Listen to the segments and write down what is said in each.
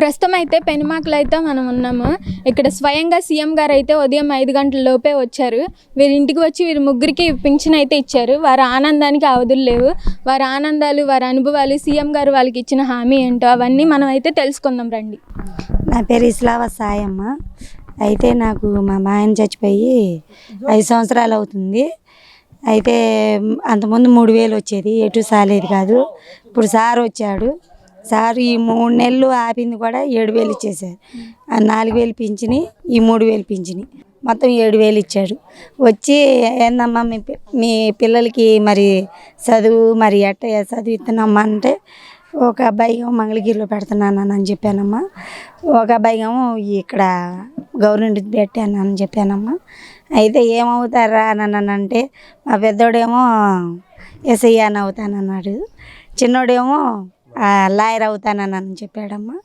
ప్రస్తుతం అయితే పెనుమాకలో అయితే మనం ఉన్నాము. ఇక్కడ స్వయంగా సీఎం గారు అయితే ఉదయం 5 గంటల లోపే వచ్చారు. వీరి ఇంటికి వచ్చి వీరి ముగ్గురికి పింఛన్ అయితే ఇచ్చారు. వారి ఆనందానికి అవధులు లేవు. వారి ఆనందాలు, వారి అనుభవాలు, సీఎం గారు వాళ్ళకి ఇచ్చిన హామీ ఏంటో అవన్నీ మనం అయితే తెలుసుకుందాం రండి. నా పేరు ఇస్లావ సాయమ్మ. అయితే నాకు మా ఆయన చచ్చిపోయి 5 సంవత్సరాలు అవుతుంది. అయితే అంతకుముందు 3000 వచ్చేది, ఎటు సాలేదు కాదు. ఇప్పుడు సార్ వచ్చాడు. సార్ ఈ 3 నెలలు ఆపింది కూడా 7000 ఇచ్చేసారు. 4000 పింఛని, ఈ 3000 పింఛని, మొత్తం 7000 ఇచ్చాడు. వచ్చి ఏందమ్మా మీ పిల్లలకి మరి చదువు మరి ఎట్ట చదివిస్తున్నామ్మా అంటే, ఒక అబ్బాయిగా మంగళగిరిలో పెడుతున్నానని చెప్పానమ్మా. ఒక అబ్బాయిగా ఇక్కడ గవర్నమెంట్ పెట్టానని చెప్పానమ్మా. అయితే ఏమవుతారా అని అంటే, మా పెద్దోడేమో ఎస్ఐ అని అవుతానన్నాడు, చిన్నోడేమో లాయర్ అవుతానని చెప్పాడమ్మా.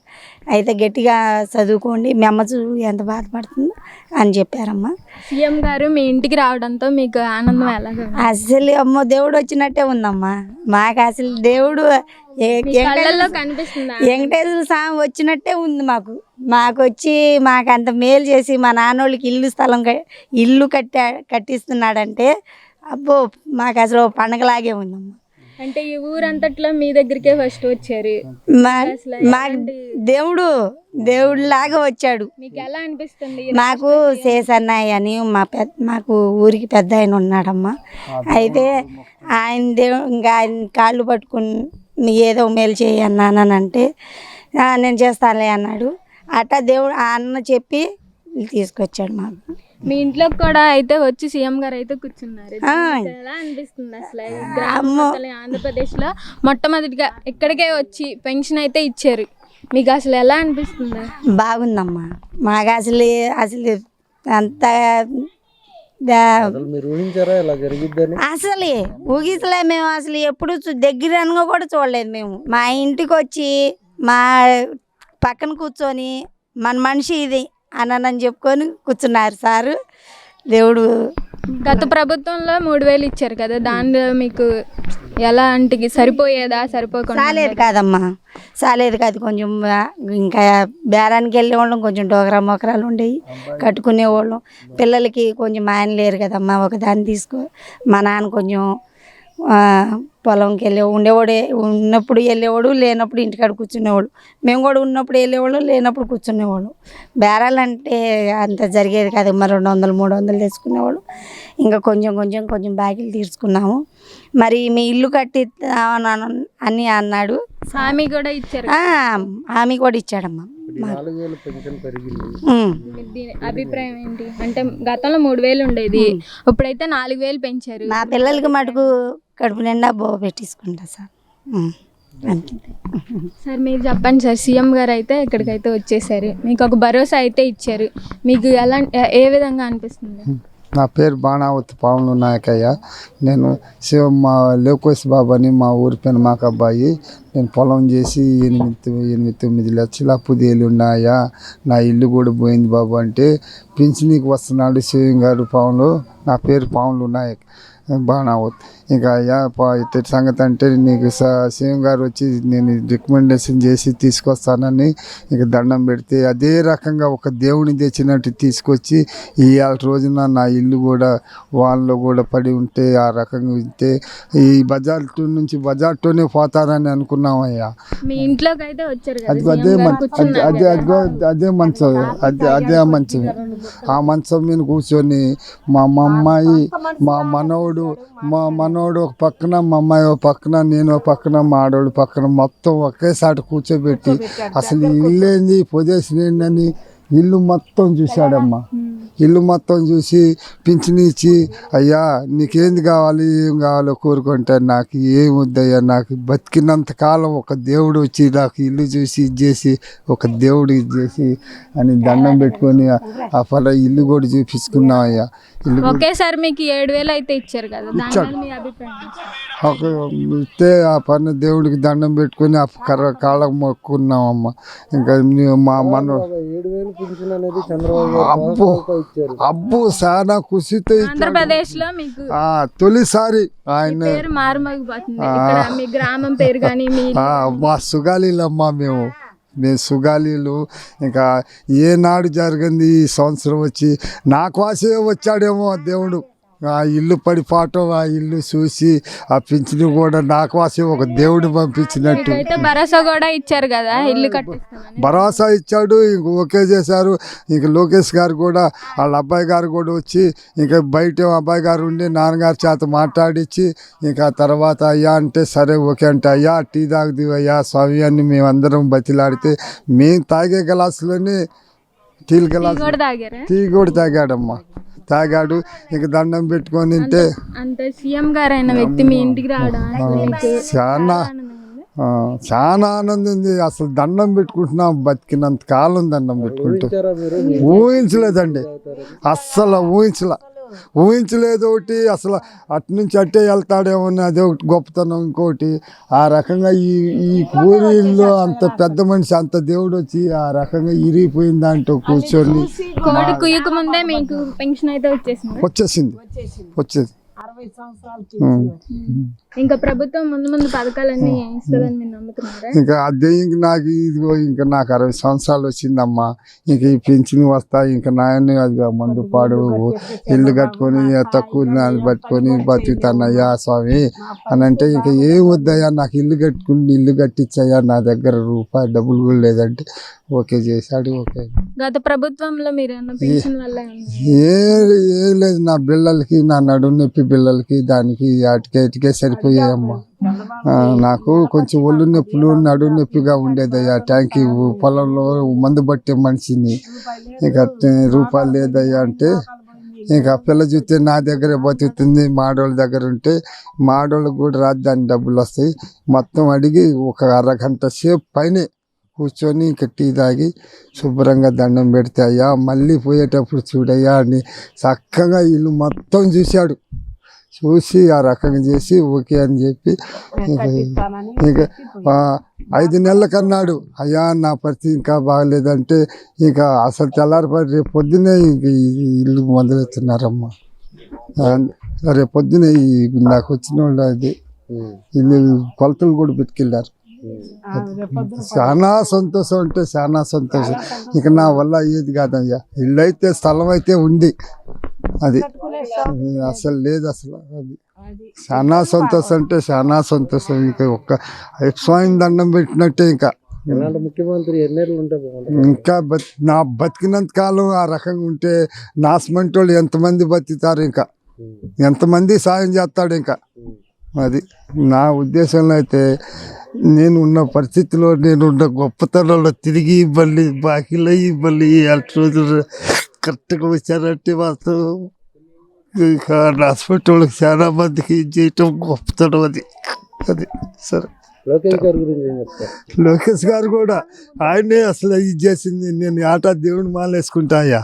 అయితే గట్టిగా చదువుకోండి, మీ అమ్మ చూడు ఎంత బాధపడుతుందో అని చెప్పారమ్మా. సీఎం గారు మీ ఇంటికి రావడంతో మీకు ఆనందం ఎలాగ? అసలు అమ్మో దేవుడు వచ్చినట్టే ఉందమ్మా. మాకు అసలు దేవుడు వెంకటేశ్వర స్వామి వచ్చినట్టే ఉంది. మాకు వచ్చి మాకు అంత మేలు చేసి మా నాన్నోళ్ళకి ఇల్లు కట్టిస్తున్నాడంటే అబ్బో మాకు అసలు పండగలాగే ఉందమ్మా. అంటే ఈ ఊరంతట్లో మీ దగ్గరికే ఫస్ట్ వచ్చారు. మాకు దేవుడు లాగా వచ్చాడు. మీకు ఎలా అనిపిస్తుంది? మాకు శేషన్నయ్య అని మాకు ఊరికి పెద్ద ఆయన ఉన్నాడమ్మా. అయితే ఇంకా ఆయన కాళ్ళు పట్టుకుని ఏదో మేలు చేయి అన్నానంటే నేను చేస్తానులే అన్నాడు. అట్టా దేవుడు ఆ అన్న చెప్పి తీసుకొచ్చాడు మాకు. మీ ఇంట్లో కూడా అయితే వచ్చి సీఎం గారు అయితే కూర్చున్నారు. ఎలా అనిపిస్తుంది అసలు? ఆంధ్రప్రదేశ్లో మొట్టమొదటిగా ఇక్కడికే వచ్చి పెన్షన్ అయితే ఇచ్చారు. మీకు అసలు ఎలా అనిపిస్తుంది? బాగుందమ్మా. మాకు అసలు అంత అసలు ఊగిసలే. మేము అసలు ఎప్పుడు దగ్గరగా కూడా చూడలేదు. మేము మా ఇంటికి వచ్చి మా పక్కన కూర్చొని మన మనిషి ఇది అని చెప్పుకొని కూర్చున్నారు సారు. దేవుడు గత ప్రభుత్వంలో 3000 ఇచ్చారు కదా, దానిలో మీకు ఎలా అంటే సరిపోయేదా? సరిపోకుండా సాలేదు కాదమ్మా, సాలేదు కాదు. కొంచెం ఇంకా బేరానికి వెళ్ళేవాళ్ళం, కొంచెం డోకరా మోకరాలు ఉండేవి, కట్టుకునేవాళ్ళం. పిల్లలకి కొంచెం ఆయన లేరు కదమ్మా, ఒకదాన్ని తీసుకో. మా నాన్న కొంచెం పొలంకి ఉన్నప్పుడు వెళ్ళేవాడు, లేనప్పుడు ఇంటికాడ కూర్చునేవాడు. మేము కూడా ఉన్నప్పుడు వెళ్ళేవాళ్ళం, లేనప్పుడు కూర్చునేవాళ్ళం. బేరాలు అంటే అంత జరిగేది కాదు. 200 300 తెచ్చుకునేవాళ్ళు. ఇంకా కొంచెం బాకీలు తీర్చుకున్నాము. మరి మీ ఇల్లు కట్టిస్తామని అన్నాడు. హామీ కూడా ఇచ్చారు. హామీ కూడా ఇచ్చాడమ్మా. అభిప్రాయం ఏంటి అంటే, గతంలో 3000 ఉండేది, ఇప్పుడైతే 4000 పెంచారు. మా పిల్లలకి మటుకు కడుపు నిండా పెట్టించుకుంటా సార్. సార్ మీరు చెప్పండి సార్. సీఎం గారు అయితే ఇక్కడికైతే వచ్చేసారు, మీకు ఒక భరోసా అయితే ఇచ్చారు. మీకు ఏ విధంగా అనిపిస్తుంది? నా పేరు బాణావతి పాములు నాయకయ్య. నేను మా లోకేష్ బాబు అని మా ఊరి పైన మాకు అబ్బాయి. నేను పొలం చేసి 8-9 లక్షల అప్పు ఉన్నాయా, నా ఇల్లు కూడా పోయింది బాబు అంటే పింఛనీకి వస్తున్నాడు సీఎం గారు పాములు. నా పేరు పాములు నాయక్ బాణావత్. ఇంకా అయ్యా ఇట్టటి సంగతి అంటే నీకు సీఎం గారు వచ్చి నేను రికమెండేషన్ చేసి తీసుకొస్తానని ఇక దండం పెడితే అదే రకంగా ఒక దేవుని తెచ్చినట్టు తీసుకొచ్చి ఇవాళ రోజున నా ఇల్లు కూడా వాళ్ళలో కూడా పడి ఉంటే ఆ రకంగా ఉంటే ఈ బజార్తోనే పోతారని అనుకున్నామయ్యా. మీ ఇంట్లోకి అయితే వచ్చారు కదా, అదే మంచం ఆ మంచం మీద కూర్చొని మా అమ్మాయి మా మనోడు ఒక పక్కన, మా అమ్మాయి ఒక పక్కన, నేను ఒక పక్కన, మా ఆడవాడు పక్కన, మొత్తం ఒకేసారి కూర్చోబెట్టి అసలు ఇల్లు ఏంది పొదేసిన ఏంటని ఇల్లు మొత్తం చూశాడమ్మా. ఇల్లు మొత్తం చూసి పింఛను ఇచ్చి, అయ్యా నీకేంది కావాలి, ఏం కావాలో కోరుకుంటే నాకు ఏం వద్దయ్యా, నాకు బతికినంత కాలం ఒక దేవుడు వచ్చి నాకు ఇల్లు చూసి ఇచ్చేసి ఒక దేవుడు ఇచ్చేసి అని దండం పెట్టుకొని ఆ ఇల్లు కూడా చూపించుకున్నాం అయ్యా. ఒకేసారి మీకు 7000 అయితే ఇచ్చారు కదా, ఇస్తే ఆ పని దేవుడికి దండం పెట్టుకొని ఆ కాళ్ళకు మొక్కున్నామమ్మా. ఇంకా మా అబ్బో చాలా ఖుషితో ఆంధ్రప్రదేశ్ లో మీకు తొలిసారి ఆయన గ్రామం పేరు కానీ మా సుగాలిలమ్మా. మేము మేము సుగాలీలు ఇంకా ఏనాడు జరిగింది ఈ సంవత్సరం వచ్చి నా కోసమే వచ్చాడేమో దేవుడు. ఆ ఇల్లు పడిపోవటం, ఆ ఇల్లు చూసి ఆ పింఛను కూడా నా కోసమే ఒక దేవుడు పంపించినట్టు అయితే భరోసా కూడా ఇచ్చారు కదా ఇల్లు కట్టిస్తామని. భరోసా ఇచ్చాడు. ఇంక ఓకే చేశారు. ఇంక లోకేష్ గారు కూడా వాళ్ళ అబ్బాయి గారు కూడా వచ్చి ఇంకా బయట అబ్బాయి గారు ఉండి నాన్నగారి చేత మాట్లాడించి ఇంకా తర్వాత అయ్యా అంటే సరే ఓకే అంటే అయ్యా టీ తాగుది అయ్యా స్వామి అని మేమందరం బతిలాడితే మేము తాగే గ్లాసులోనే టీ గ్లాస్ కూడా తాగారా? టీ కూడా తాగాడమ్మా, తాగాడు. ఇంక దండం పెట్టుకొని తింటే అంత సీఎం గారు అయిన వ్యక్తి మీ ఇంటికి రావడం అసలు మీకు చాలా చాలా ఆనందం ఉంది. అసలు దండం పెట్టుకుంటున్నాం, బతికినంత కాలం దండం పెట్టుకుంటూ ఊహించలేదండి, అస్సలు ఊహించలేదు. ఒకటి అసలు అటు నుంచి అట్టే వెళ్తాడేమో అదే ఒకటి గొప్పతనం. ఇంకోటి ఆ రకంగా ఈ ఊరిలో అంత పెద్ద మనిషి అంత దేవుడు వచ్చి ఆ రకంగా ఇరిగిపోయిన దాంట్లో కూర్చొని కోడి కుయ్యక ముందే మీకు పెన్షన్ అయితే వచ్చేసింది. ఇంకా ప్రభుత్వం ముందు పథకాలన్నీ ఇస్తుందని మీరు నమ్ముతున్నారా? ఇంకా అదే ఇంక నాకు ఇదిగో ఇంకా నాకు 60 సంవత్సరాలు వచ్చిందమ్మా. ఇంక ఈ పెన్షన్ వస్తా ఇంకా నాయన్ని అది మందు పాడు ఇల్లు కట్టుకొని తక్కువ నాలు పట్టుకొని బతుకుతానయ్యా స్వామి అని అంటే ఇంకా ఏం వద్దయ్యా నాకు ఇల్లు కట్టించయ్యా, నా దగ్గర రూపాయి డబ్బులు కూడా లేదంటే ఓకే చేశాడు. ఓకే గత ప్రభుత్వంలో మీరు పెన్షన్ వల్ల ఏం లేదు, నా పిల్లలకి నా నడుము నొప్పి పిల్లలకి దానికి అటుకే సరిపోయాయమ్మా. నాకు కొంచెం ఒళ్ళు నొప్పులు నడుము నొప్పిగా ఉండేదయ్యా. ట్యాంకీ పొలంలో మందు పట్టే మనిషిని ఇంకా రూపాయలు లేదయ్యా అంటే ఇంకా పిల్ల చూస్తే నా దగ్గరే బతుకుతుంది. మాడోళ్ళ దగ్గర ఉంటే మాడోళ్ళకి కూడా రాజధాని డబ్బులు వస్తాయి. మొత్తం అడిగి ఒక అరగంట సేపు పైనే కూర్చొని ఇంకా టీ తాగి శుభ్రంగా దండం పెడితే అయ్యా మళ్ళీ పోయేటప్పుడు చూడయ్యా అని చక్కగా ఇల్లు మొత్తం చూసి ఆ రకంగా చేసి ఓకే అని చెప్పి ఇంకా 5 నెలలకు అన్నాడు. అయ్యా నా పరిస్థితి ఇంకా బాగలేదంటే ఇంకా అసలు తెల్లారిపడి రేపు పొద్దునే ఇంక ఇల్లు మొదలెత్తున్నారమ్మా. రేపు పొద్దునే నాకు వచ్చిన వాళ్ళు అది ఇల్లు కొలతలు కూడా పెట్టుకెళ్ళారు. చాలా సంతోషం అంటే చాలా సంతోషం. ఇక నా వల్ల ఏది కాదయ్యా, ఇల్లు అయితే స్థలం అయితే ఉంది, అది అసలు లేదు అసలు. అది చాలా సంతోషం అంటే చాలా సంతోషం. ఇంకా ఒక్క స్వామి దండం పెట్టినట్టే. ఇంకా ముఖ్యమంత్రి ఇంకా నా బతికినంత కాలం ఆ రకంగా ఉంటే నాశమంటి వాళ్ళు ఎంతమంది బతుకుతారు, ఇంకా ఎంతమంది సాయం చేస్తాడు. ఇంకా అది నా ఉద్దేశంలో అయితే నేను ఉన్న పరిస్థితిలో నేనున్న గొప్పతనంలో తిరిగి ఇవ్వాలి బాకీలో ఇవ్వాలి రోజులు కరెక్ట్గా వచ్చారంటే వాస్తవం. ఇంకా హాస్పిటల్ వాళ్ళకి చాలా మందికి చేయటం గొప్పతనం అది. సరే లోకేష్ గారు కూడా ఆయనే అసలు ఇది చేసింది. నేను ఆటా దేవుని మాలేసుకుంటాయా,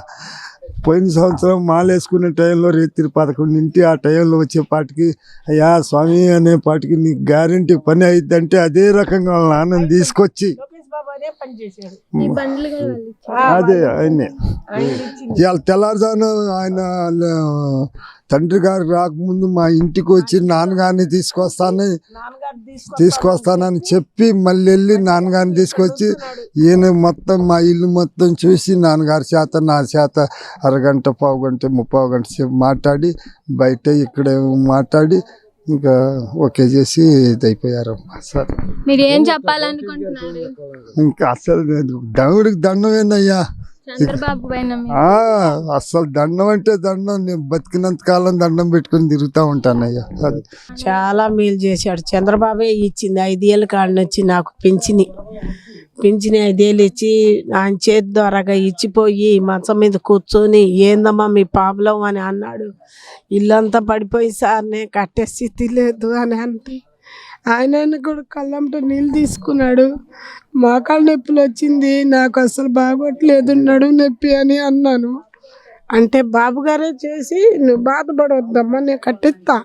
పోయిన సంవత్సరం మాలేసుకునే టైంలో రాత్రి 11 ఆ టైంలో వచ్చేపాటికి అయ్యా స్వామి అనే పాటికి నీకు గ్యారంటీ పని అయిద్దంటే అదే రకంగా వాళ్ళ నాన్నని తీసుకొచ్చి అదే ఆయనే ఇవాళ తెల్లారుజాను ఆయన తండ్రి గారు రాకముందు మా ఇంటికి వచ్చి నాన్నగారిని తీసుకొస్తానని చెప్పి మళ్ళీ వెళ్ళి నాన్నగారిని తీసుకొచ్చి ఈయన మొత్తం మా ఇల్లు మొత్తం చూసి నాన్నగారి చేత నా చేత అరగంట పావుగంట 30 గంట సేపు మాట్లాడి బయట ఇక్కడే మాట్లాడి ఇంకా ఓకే చేసి ఇది అయిపోయారమ్మా. సార్ మీరు ఏం చెప్పాలనుకుంటున్నారు? ఇంకా అసలు దేవుడికి దండమేనయ్యా, చంద్రబాబు పైన అసలు దండం అంటే దండం. నేను బతికినంత కాలం దండం పెట్టుకుని తిరుగుతూ ఉంటానయ్యా. అది చాలా మేలు చేశాడు. చంద్రబాబే ఇచ్చింది 5 ఏళ్ళ కాడిని వచ్చి నాకు పింఛని 5 ఏళ్ళు ఇచ్చి ఆయన చేతి ద్వారాగా ఇచ్చిపోయి మంచం మీద కూర్చొని ఏందమ్మా మీ ప్రాబ్లం అని అన్నాడు. ఇల్లంతా పడిపోయి సార్ నేను కట్టే స్థితి లేదు అని అంటే ఆయన కూడా కళ్ళంట నీళ్ళు తీసుకున్నాడు. మోకాళ్ళ నొప్పులు వచ్చింది, నాకు అసలు బాగోట్లేదు నడుము నొప్పి అని అన్నాను. అంటే బాబు గారే చేసి నువ్వు బాధపడవద్దమ్మా నేను కట్టిస్తా,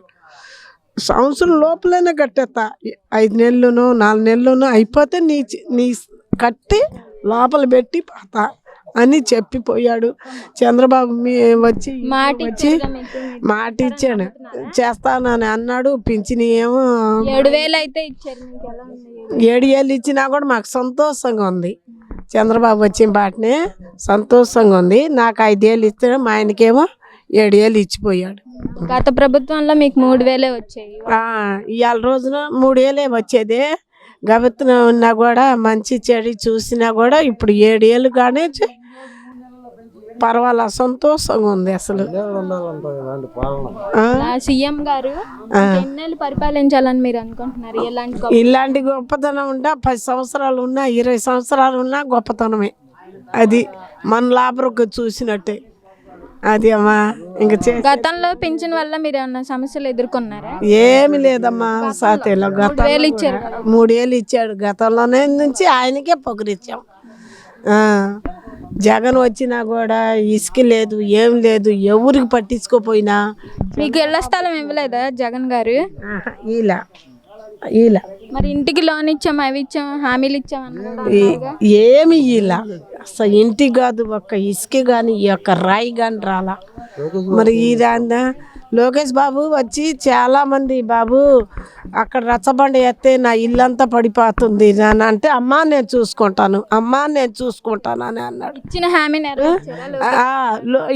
సంవత్సరం లోపలనే కట్టేస్తా, 5 నెలలునో 4 నెలలునో అయిపోతే నీ కట్టి లోపల పెట్టి పోతా అని చెప్పిపోయాడు. చంద్రబాబు వచ్చి మాట వచ్చి ఇచ్చారుగా మీకు? మాట ఇచ్చాడు, చేస్తానని అన్నాడు. పింఛని ఏమో 7,000 అయితే ఇచ్చారు. మీకు ఎలా ఉంది? 7,000 ఇచ్చినా కూడా మాకు సంతోషంగా ఉంది. చంద్రబాబు వచ్చిన బాటనే సంతోషంగా ఉంది. నాకు 5,000 ఇస్తే మా ఆయనకేమో 7,000 ఇచ్చిపోయాడు. గత ప్రభుత్వంలో మీకు 3,000 వచ్చాయి. ఇవాళ రోజున 3,000 వచ్చేదే. గబెత్తున ఉన్నా కూడా మంచి చెడు చూసినా కూడా ఇప్పుడు 7,000 కానీ పర్వాలా సంతోషంగా ఉంది అసలు. సీఎం గారు ఎన్నేళ్ళు పరిపాలించాలని మీరు అనుకుంటున్నారు? ఇలాంటి గొప్పతనం ఉంటే 10 సంవత్సరాలు ఉన్నా 20 సంవత్సరాలు ఉన్నా గొప్పతనమే. అది మన లాభరకు చూసినట్టే. అది అమ్మా ఇంక గతంలో పింఛన్ వల్ల మీరు ఏమన్నా సమస్యలు ఎదుర్కొన్నారా? ఏమి లేదమ్మా. సాతేలో 3,000 ఇచ్చాడు. గతంలోనే నుంచి ఆయనకే పొగిరిచ్చాం. జగన్ వచ్చినా కూడా ఇసుక లేదు, ఏం లేదు, ఎవరికి పట్టించుకోపోయినా. మీకు ఇళ్ల స్థలం ఇవ్వలేదా జగన్ గారు? ఇలా మరి ఇంటికి లోన్ ఇచ్చాం, అవి ఇచ్చాం, హామీలు ఇచ్చాం ఏమి ఇలా అసలు ఇంటికి కాదు, ఒక్క ఇసుక కానీ ఈ యొక్క రాయి కానీ రాలా. మరి ఈ దాన్ని లోకేష్ బాబు వచ్చి చాలా మంది బాబు అక్కడ రచ్చబండ ఎత్తే నా ఇల్లంతా పడిపోతుంది అని అంటే, అమ్మా నేను చూసుకుంటాను అని అన్నాడు. ఇచ్చిన హామీ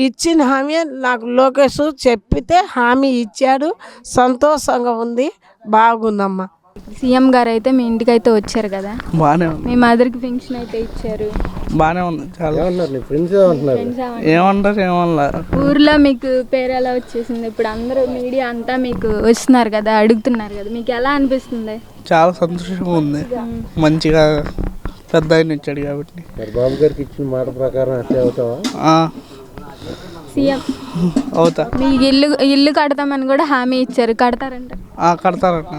ఇచ్చిన హామీ నాకు లోకేష్ చెప్పితే హామీ ఇచ్చాడు. సంతోషంగా ఉంది, బాగుందమ్మా. సీఎం గారు అయితే మీ ఇంటికి అయితే వచ్చారు కదా, బాగానే ఉంది. మీ మదర్కి పెన్షన్ అయితే ఇచ్చారు, బాగానే ఉంది. చాలా ఏమన్నారు. ఊర్లో మీకు పేరు ఎలా వచ్చేసింది? ఇప్పుడు అందరూ మీడియా అంతా మీకు వస్తున్నారు కదా, అడుగుతున్నారు కదా, మీకు ఎలా అనిపిస్తుంది? చాలా సంతోషంగా ఉంది. మంచిగా పెద్ద ఆయన ఇచ్చాడు కాబట్టి. బాబు గారికి ఇచ్చిన మాట ప్రకారం అట్లే అవుతావా? సీఎం అవుతా. మీకు ఇల్లు కడతామని కూడా హామీ ఇచ్చారు, కడతారంట? కడతారంట.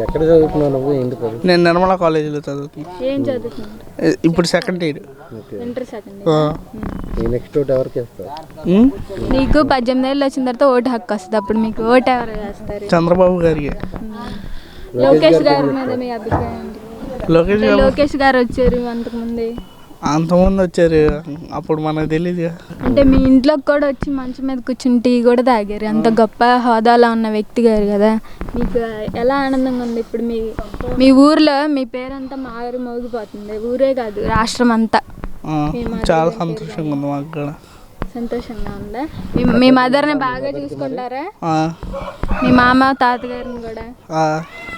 ఎక్కడ చదువుతున్నావు నువ్వు? నేను నిర్మలా కాలేజీలో చదువుతున్నా. ఏం చదువుతున్నాను? ఇప్పుడు second year. Inter second year. Next vote ఎవరికి వేస్తావు? నీకు 18 ఏళ్ళు వచ్చిన తర్వాత ఓటు హక్కు వస్తుంది. అప్పుడు మీకు ఓటు ఎవరు వేస్తారు? చంద్రబాబు గారికి. లోకేష్ గారి మీద మీ అభిప్రాయం? లోకేష్ గారు వచ్చారు అంతకుముందు వచ్చారు, అప్పుడు మనకు తెలియదు. అంటే మీ ఇంట్లోకి కూడా వచ్చి మంచం మీద కూర్చుని టీ కూడా తాగారు, అంత గొప్ప హోదాలో ఉన్న వ్యక్తి గారు కదా. మీకు ఎలా ఆనందంగా ఉంది? ఇప్పుడు మీ ఊర్లో మీ పేరంతా మారు మోగిపోతుంది, ఊరే కాదు రాష్ట్రం అంతా. చాలా సంతోషంగా ఉంది మాకు కూడా. సంతోషంగా ఉందా? మీ మదర్ని బాగా చూసుకుంటారా? మీ మామ తాతగారిని కూడా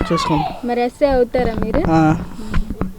చూసుకుంటాం. మరి ఎస్ఏ అవుతారా మీరు?